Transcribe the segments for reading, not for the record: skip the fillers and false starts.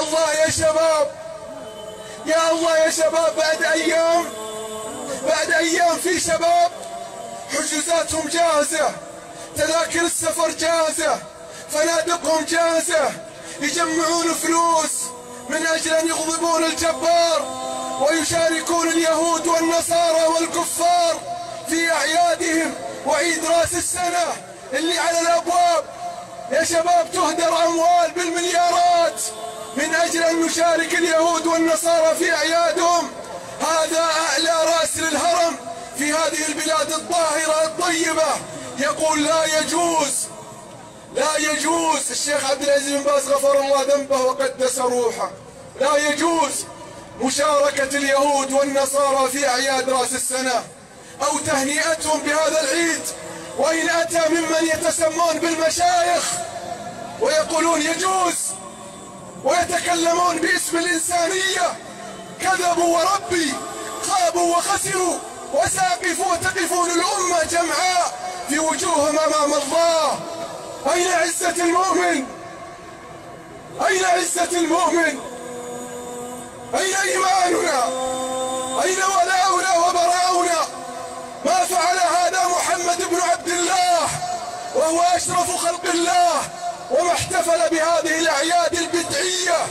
الله يا شباب، يا الله يا شباب، بعد أيام في شباب حجوزاتهم جاهزة، تذاكر السفر جاهزة، فنادقهم جاهزة، يجمعون فلوس من أجل أن يغضبون الجبار ويشاركون اليهود والنصارى والكفار في أعيادهم وعيد رأس السنة اللي على الأبواب. يا شباب تهدر أموال بالمليارات من أجل أن نشارك اليهود والنصارى في أعيادهم. هذا أعلى رأس للهرم في هذه البلاد الطاهرة الطيبة يقول لا يجوز. الشيخ عبد العزيز بن باز غفر الله ذنبه وقدس روحه، لا يجوز مشاركة اليهود والنصارى في أعياد رأس السنة أو تهنئتهم بهذا العيد. وإن أتى ممن يتسمون بالمشايخ ويقولون يجوز ويتكلمون باسم الإنسانية، كذبوا وربي، خابوا وخسروا وساقفوا وتقفون الأمة جمعاء في وجوههم أمام الله. أين عزة المؤمن؟ أين عزة المؤمن؟ أين إيماننا؟ أين ولاؤنا وبراؤنا؟ ما فعل هذا محمد بن عبد الله وهو أشرف خلق الله، وما احتفل بهذه الأعياد البدعية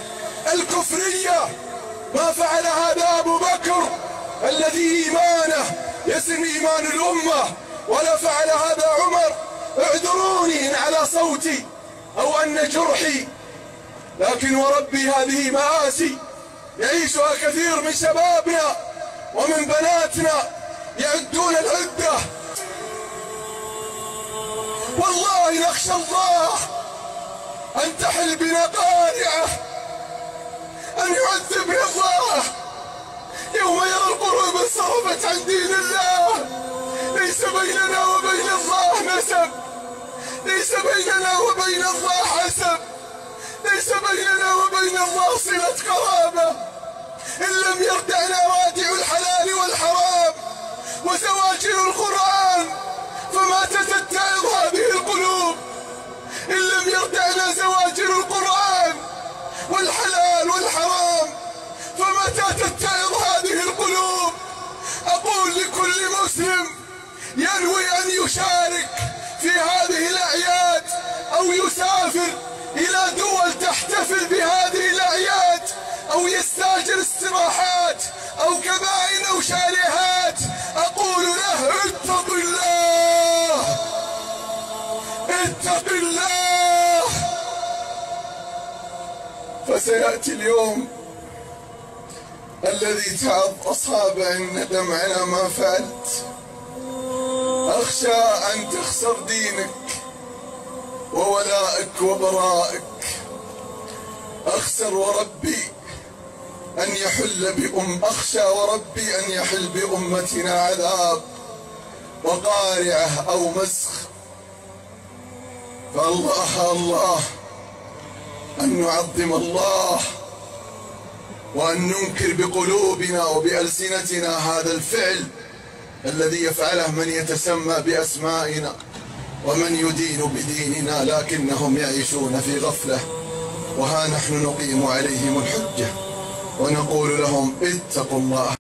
الكفرية. ما فعل هذا أبو بكر الذي إيمانه يسن إيمان الأمة، ولا فعل هذا عمر. اعذروني إن على صوتي أو أن جرحي، لكن وربي هذه مآسي يعيشها كثير من شبابنا ومن بناتنا يعدون العدة. والله نخشى الله أن تحل بنا قارعة، أن يعذبنا الله يوم يرى القلوب انصرفت عن دين الله. ليس بيننا وبين الله نسب، ليس بيننا وبين الله حسب، ليس بيننا وبين الله صلة قرابة. إن لم يردعنا رادع الحلال والحرام وزواجر القرآن فمتى تتعظ هذه القلوب؟ إن لم يردعنا زواجر القرآن والحلال والحرام فمتى تتعظ هذه القلوب؟ أقول لكل مسلم ينوي أن يشارك في هذه الأعياد أو يسافر إلى دول تحتفل بهذه الأعياد أو يستاجر استراحات أو كبائن أو شاليهات، أقول له اتق الله، اتق الله. فسيأتي اليوم الذي تعظ أصحابه إن ندم على ما فعلت. أخشى أن تخسر دينك وولائك وبرائك. أخسر وربي أن يحل أخشى وربي أن يحل بأمتنا عذاب وقارعة أو مسخ. فالله أن نعظم الله وأن ننكر بقلوبنا وبألسنتنا هذا الفعل الذي يفعله من يتسمى بأسمائنا ومن يدين بديننا، لكنهم يعيشون في غفلة. وها نحن نقيم عليهم الحجة ونقول لهم اتقوا الله.